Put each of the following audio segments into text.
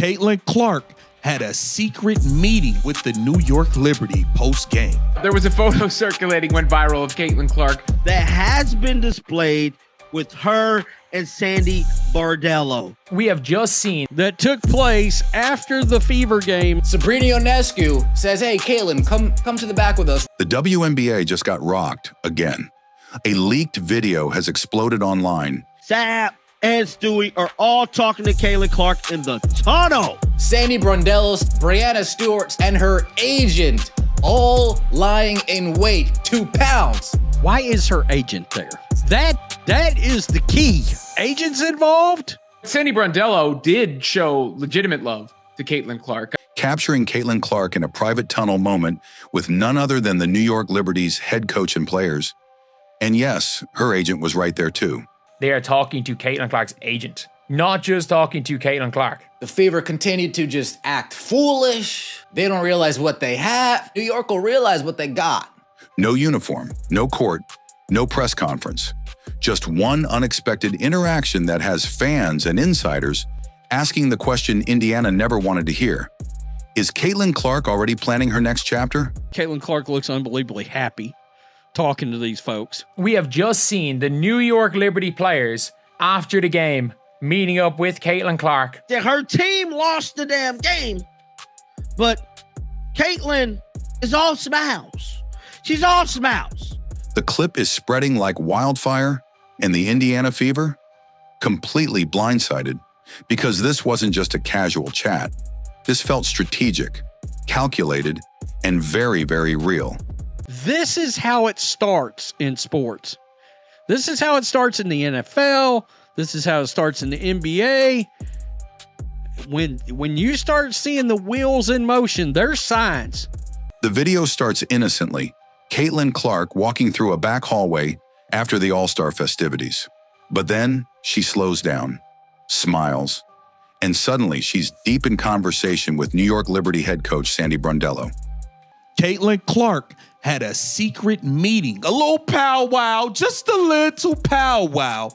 Caitlin Clark had a secret meeting with the New York Liberty post-game. There was a photo circulating, went viral, of Caitlin Clark that has been displayed with her and Sandy Bardello. We have just seen that took place after the Fever game. Sabrina Ionescu says, hey, Caitlin, come to the back with us. The WNBA just got rocked again. A leaked video has exploded online. Sap and Stewie are all talking to Caitlin Clark in the tunnel. Sandy Brondellos, Brianna Stewart, and her agent all lying in wait 2 pounds. Why is her agent there? That is the key. Agents involved? Sandy Brondello did show legitimate love to Caitlin Clark. Capturing Caitlin Clark in a private tunnel moment with none other than the New York Liberty's head coach and players. And yes, her agent was right there too. They are talking to Caitlin Clark's agent, not just talking to Caitlin Clark. The Fever continued to just act foolish. They don't realize what they have. New York will realize what they got. No uniform, no court, no press conference. Just one unexpected interaction that has fans and insiders asking the question Indiana never wanted to hear. Is Caitlin Clark already planning her next chapter? Caitlin Clark looks unbelievably happy talking to these folks. We have just seen the New York Liberty players after the game meeting up with Caitlin Clark. Her team lost the damn game, but Caitlin is all smiles. She's all smiles. The clip is spreading like wildfire, and the Indiana Fever completely blindsided because this wasn't just a casual chat. This felt strategic, calculated, and very, very real. This is how it starts in sports. This is how it starts in the NFL. This is how it starts in the NBA. When you start seeing the wheels in motion, there's signs. The video starts innocently. Caitlin Clark walking through a back hallway after the All-Star festivities. But then she slows down, smiles, and suddenly she's deep in conversation with New York Liberty head coach Sandy Brondello. Caitlin Clark had a secret meeting, a little powwow, just a little powwow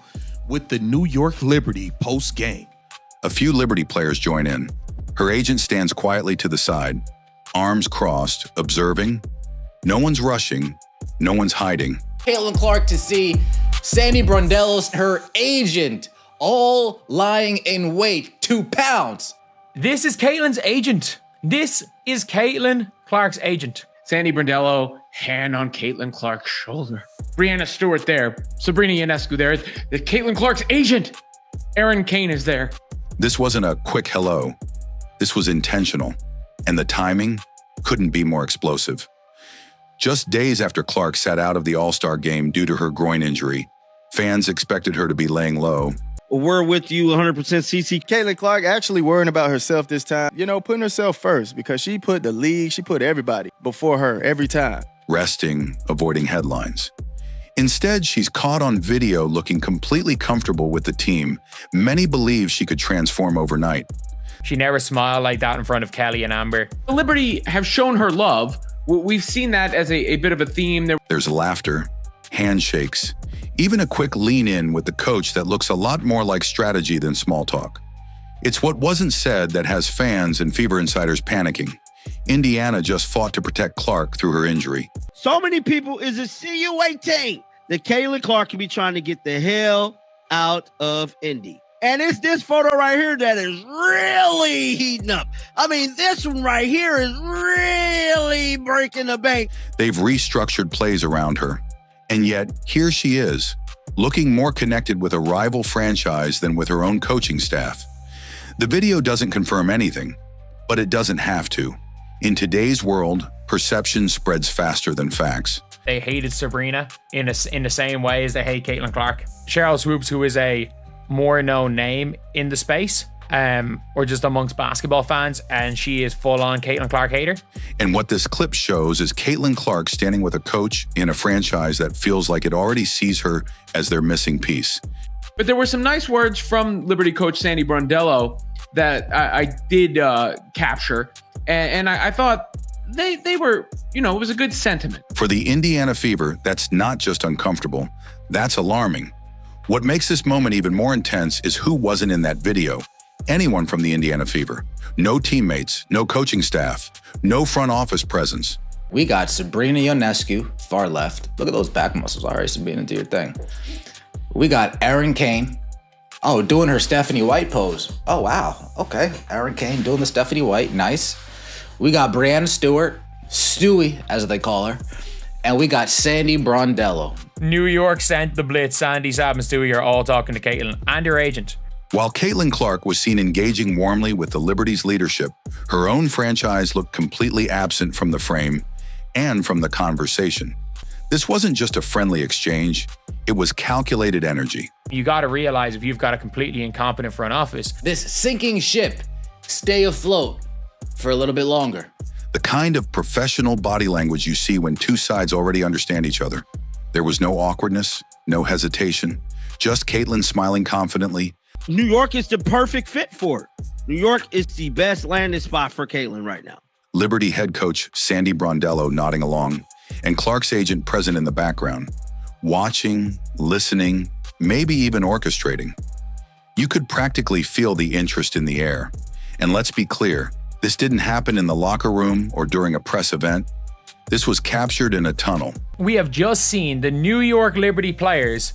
with the New York Liberty post-game. A few Liberty players join in. Her agent stands quietly to the side, arms crossed, observing. No one's rushing, no one's hiding. Caitlin Clark to see Sandy Brondellos, her agent, all lying in wait 2 pounds. This is Caitlin's agent. This is Caitlin Clark's agent. Sandy Brondello, hand on Caitlin Clark's shoulder. Brianna Stewart there. Sabrina Ionescu there. The Caitlin Clark's agent. Aaron Kane is there. This wasn't a quick hello. This was intentional, and the timing couldn't be more explosive. Just days after Clark sat out of the All-Star game due to her groin injury, fans expected her to be laying low. We're with you 100% CC. Caitlin Clark actually worrying about herself this time. You know, putting herself first because she put the league, she put everybody before her every time. Resting, avoiding headlines. Instead, she's caught on video looking completely comfortable with the team. Many believe she could transform overnight. She never smiled like that in front of Kelly and Amber. The Liberty have shown her love. We've seen that as a bit of a theme. There's laughter, handshakes, even a quick lean in with the coach that looks a lot more like strategy than small talk. It's what wasn't said that has fans and Fever insiders panicking. Indiana just fought to protect Clark through her injury. So many people is insinuating that Caitlin Clark could be trying to get the hell out of Indy. And it's this photo right here that is really heating up. I mean, this one right here is really breaking the bank. They've restructured plays around her. And yet, here she is, looking more connected with a rival franchise than with her own coaching staff. The video doesn't confirm anything, but it doesn't have to. In today's world, perception spreads faster than facts. They hated Sabrina in the same way as they hate Caitlin Clark. Cheryl Swoops, who is a more known name in the space, or just amongst basketball fans, and she is full-on Caitlin Clark hater. And what this clip shows is Caitlin Clark standing with a coach in a franchise that feels like it already sees her as their missing piece. But there were some nice words from Liberty coach Sandy Brondello that I did capture, and I thought they were, it was a good sentiment. For the Indiana Fever, that's not just uncomfortable, that's alarming. What makes this moment even more intense is who wasn't in that video. anyone from the Indiana Fever. No teammates, no coaching staff, no front office presence. We got Sabrina Ionescu, far left. Look at those back muscles. All right, Sabrina, do your thing. We got Erin Kane. Oh, doing her Stephanie White pose. Oh, wow. Okay. Erin Kane doing the Stephanie White. Nice. We got Brianna Stewart, Stewie, as they call her. And we got Sandy Brondello. New York sent the blitz. Sandy, Saab, and Stewie are all talking to Caitlin and her agent. While Caitlin Clark was seen engaging warmly with the Liberty's leadership, her own franchise looked completely absent from the frame and from the conversation. This wasn't just a friendly exchange, it was calculated energy. You got to realize if you've got a completely incompetent front office, This sinking ship, stay afloat for a little bit longer. The kind of professional body language you see when two sides already understand each other. There was no awkwardness, no hesitation, just Caitlin smiling confidently. New York is the perfect fit for it. New York is the best landing spot for Caitlin right now. Liberty head coach Sandy Brondello nodding along, and Clark's agent present in the background, watching, listening, maybe even orchestrating. You could practically feel the interest in the air. And let's be clear, this didn't happen in the locker room or during a press event. This was captured in a tunnel. we have just seen the New York Liberty players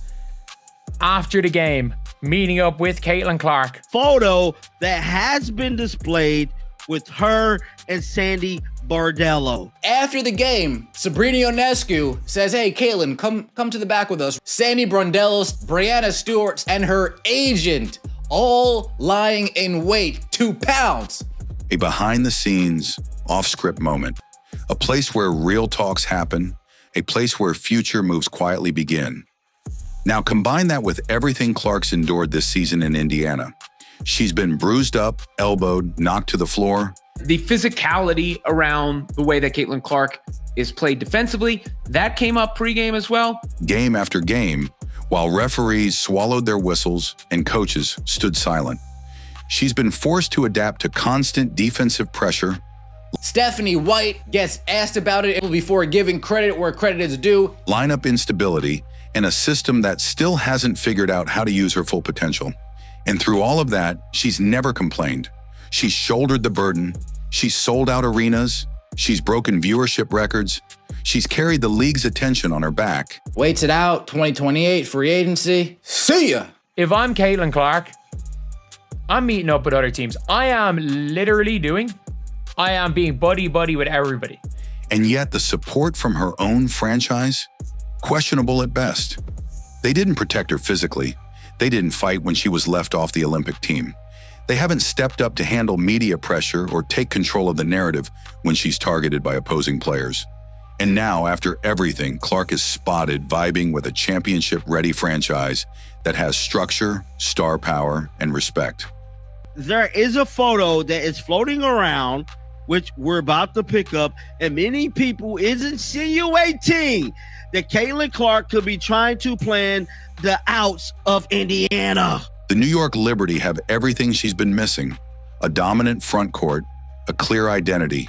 after the game meeting up with Caitlin Clark. Photo that has been displayed with her and Sandy Brondello. After the game, Sabrina Ionescu says, hey, Caitlin, come to the back with us. Sandy Brondello, Brianna Stewart, and her agent all lying in wait to pounce. A behind-the-scenes, off-script moment. A place where real talks happen. A place where future moves quietly begin. Now combine that with everything Clark's endured this season in Indiana. She's been bruised up, elbowed, knocked to the floor. The physicality around the way that Caitlin Clark is played defensively, that came up pregame as well. Game after game, while referees swallowed their whistles and coaches stood silent. She's been forced to adapt to constant defensive pressure. Stephanie White gets asked about it before giving credit where credit is due. Lineup instability, and a system that still hasn't figured out how to use her full potential. And through all of that, she's never complained. She's shouldered the burden. She's sold out arenas. She's broken viewership records. She's carried the league's attention on her back. Waits it out, 2028 free agency. See ya. If I'm Caitlin Clark, I'm meeting up with other teams. I am being buddy-buddy with everybody. And yet the support from her own franchise, questionable at best. They didn't protect her physically. They didn't fight when she was left off the Olympic team. They haven't stepped up to handle media pressure or take control of the narrative when she's targeted by opposing players. And now, after everything, Clark is spotted vibing with a championship-ready franchise that has structure, star power, and respect. There is a photo that is floating around, which we're about to pick up, and many people is insinuating that Caitlin Clark could be trying to plan the outs of Indiana. The New York Liberty have everything she's been missing: a dominant front court, a clear identity,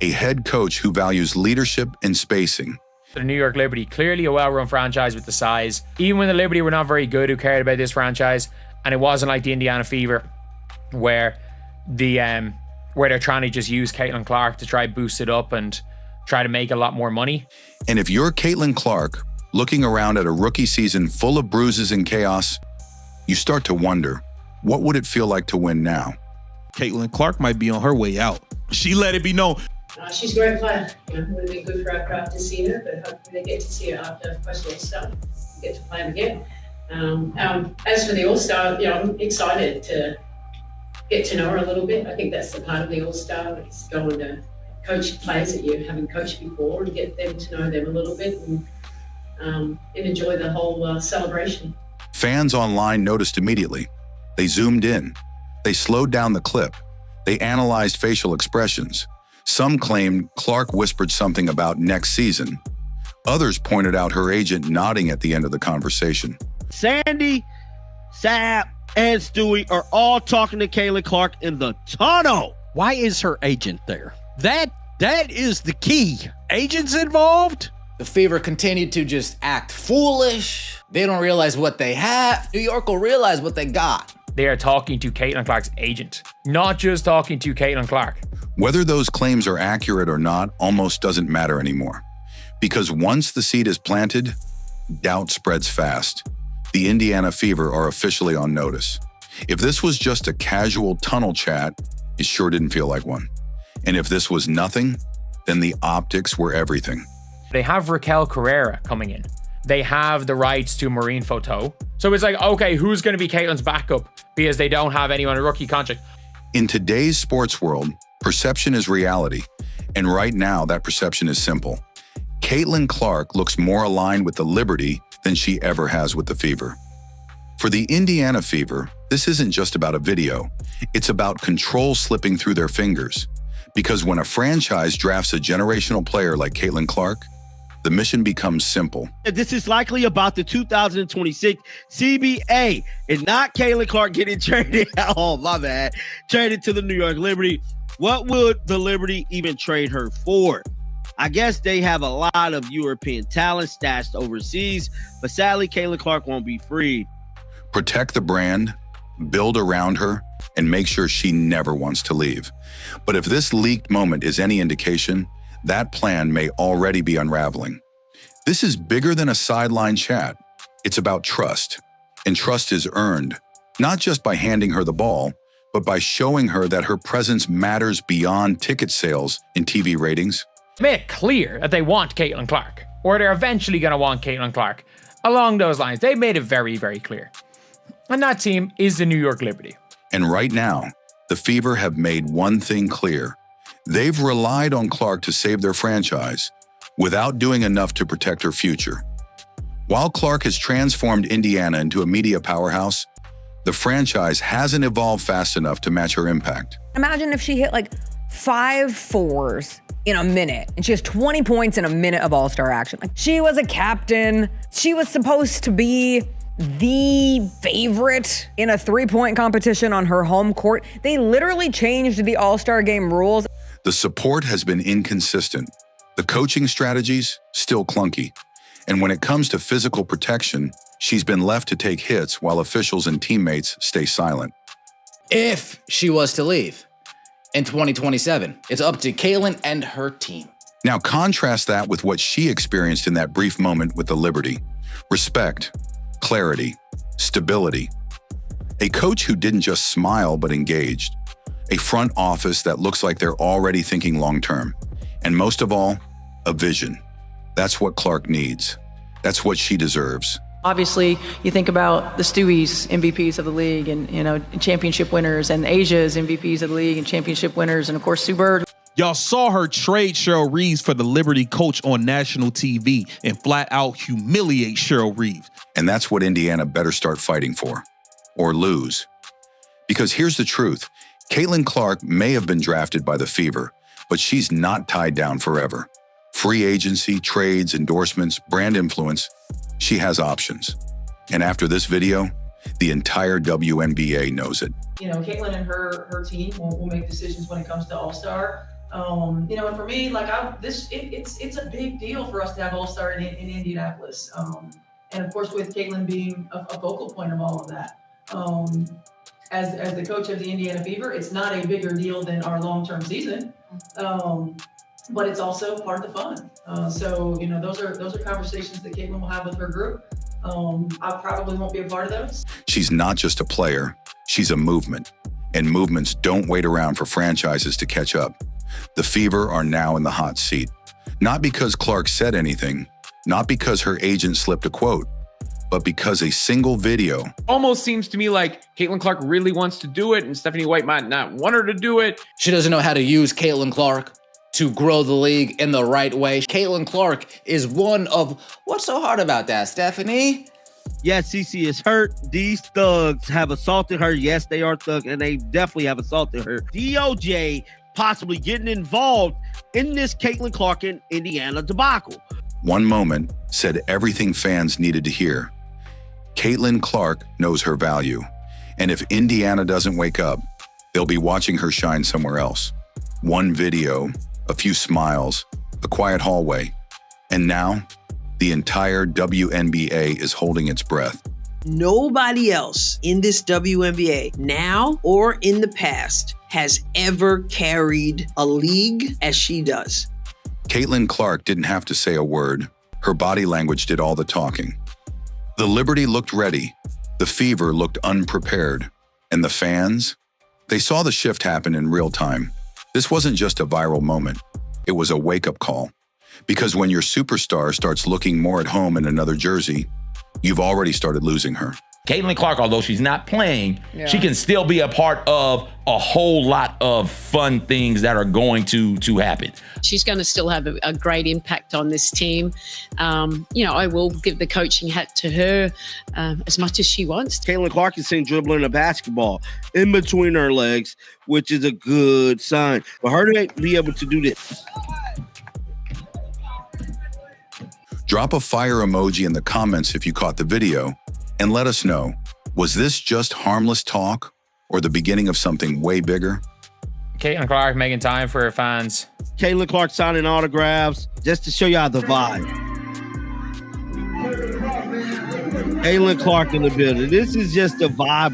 a head coach who values leadership and spacing. The New York Liberty, clearly a well-run franchise with the size. Even when the Liberty were not very good, who cared about this franchise? And it wasn't like the Indiana Fever, where they're trying to just use Caitlin Clark to try boost it up and try to make a lot more money. And if you're Caitlin Clark, looking around at a rookie season full of bruises and chaos, you start to wonder, what would it feel like to win now? Caitlin Clark might be on her way out. She let it be known. She's a great player. It would have been good for our crowd to see her, but hopefully they get to see her after post All-Star, get to play them again. As for the All-Star, I'm excited to get to know her a little bit. I think that's the part of the All-Star, is going to coach players that you haven't coached before and get them to know them a little bit and enjoy the whole celebration. Fans online noticed immediately. They zoomed in. They slowed down the clip. They analyzed facial expressions. Some claimed Clark whispered something about next season. Others pointed out her agent nodding at the end of the conversation. Sandy, Sapp, and Stewie are all talking to Caitlin Clark in the tunnel. Why is her agent there? That is the key. Agents involved? The Fever continued to just act foolish. They don't realize what they have. New York will realize what they got. they are talking to Caitlin Clark's agent, not just talking to Caitlin Clark. Whether those claims are accurate or not almost doesn't matter anymore. Because once the seed is planted, doubt spreads fast. The Indiana Fever are officially on notice. If this was just a casual tunnel chat, it sure didn't feel like one. And if this was nothing, then the optics were everything. They have Raquel Carrera coming in. They have the rights to Maureen Photo. So it's like, okay, who's going to be Caitlin's backup? Because they don't have anyone a rookie contract. In today's sports world, perception is reality. And right now, that perception is simple. Caitlin Clark looks more aligned with the Liberty than she ever has with the Fever. For the Indiana Fever, this isn't just about a video. It's about control slipping through their fingers. Because when a franchise drafts a generational player like Caitlin Clark, the mission becomes simple. This is likely about the 2026 CBA and not Caitlin Clark getting traded. Oh, my bad. Traded to the New York Liberty. What would the Liberty even trade her for? I guess they have a lot of European talent stashed overseas, but sadly, Caitlin Clark won't be free. Protect the brand, build around her, and make sure she never wants to leave. But if this leaked moment is any indication, that plan may already be unraveling. This is bigger than a sideline chat. It's about trust. And trust is earned, not just by handing her the ball, but by showing her that her presence matters beyond ticket sales and TV ratings. Make it clear that they want Caitlin Clark, or they're eventually going to want Caitlin Clark. Along those lines, they made it very, very clear. And that team is the New York Liberty. And right now, the Fever have made one thing clear. They've relied on Clark to save their franchise without doing enough to protect her future. While Clark has transformed Indiana into a media powerhouse, the franchise hasn't evolved fast enough to match her impact. Imagine if she hit like 5 fours in a minute and she has 20 points in a minute of all-star action. Like, she was a captain. She was supposed to be the favorite in a 3-point competition on her home court. They literally changed the all-star game rules. The support has been inconsistent. The coaching strategies, still clunky. And when it comes to physical protection, she's been left to take hits while officials and teammates stay silent. If she was to leave in 2027, it's up to Caitlin and her team. Now contrast that with what she experienced in that brief moment with the Liberty. Respect, clarity, stability. A coach who didn't just smile but engaged. A front office that looks like they're already thinking long-term. And most of all, a vision. That's what Clark needs. That's what she deserves. Obviously, you think about the Stewie's MVPs of the league and, championship winners, and Asia's MVPs of the league and championship winners, and of course, Sue Bird. Y'all saw her trade Cheryl Reeves for the Liberty coach on national TV and flat out humiliate Cheryl Reeves. And that's what Indiana better start fighting for, or lose. Because here's the truth. Caitlin Clark may have been drafted by the Fever, but she's not tied down forever. Free agency, trades, endorsements, brand influence, she has options. And after this video, the entire WNBA knows it. Caitlin and her team will make decisions when it comes to All-Star. And for me, it's a big deal for us to have All-Star in Indianapolis. And of course, with Caitlin being a focal point of all of that. As the coach of the Indiana Fever, it's not a bigger deal than our long-term season. But it's also part of the fun. Those are conversations that Caitlin will have with her group. I probably won't be a part of those. She's not just a player, she's a movement. And movements don't wait around for franchises to catch up. The Fever are now in the hot seat. Not because Clark said anything, not because her agent slipped a quote, but because a single video almost seems to me like Caitlin Clark really wants to do it and Stephanie White might not want her to do it. She doesn't know how to use Caitlin Clark to grow the league in the right way. Caitlin Clark is one of... What's so hard about that, Stephanie? Yes, Cece is hurt. These thugs have assaulted her. Yes, they are thugs, and they definitely have assaulted her. DOJ possibly getting involved in this Caitlin Clark and Indiana debacle. One moment said everything fans needed to hear. Caitlin Clark knows her value. And if Indiana doesn't wake up, they'll be watching her shine somewhere else. One video, a few smiles, a quiet hallway. And now, the entire WNBA is holding its breath. Nobody else in this WNBA, now or in the past, has ever carried a league as she does. Caitlin Clark didn't have to say a word. Her body language did all the talking. The Liberty looked ready. The Fever looked unprepared. And the fans? They saw the shift happen in real time. This wasn't just a viral moment. It was a wake-up call. Because when your superstar starts looking more at home in another jersey, you've already started losing her. Caitlin Clark, although she's not playing, she can still be a part of a whole lot of fun things that are going to happen. She's going to still have a great impact on this team. I will give the coaching hat to her as much as she wants. Caitlin Clark is seen dribbling a basketball in between her legs, which is a good sign. For her to be able to do this. Drop a fire emoji in the comments if you caught the video, and let us know, was this just harmless talk or the beginning of something way bigger? Caitlin Clark making time for her fans. Caitlin Clark signing autographs just to show y'all the vibe. Caitlin Clark in the building. This is just the vibe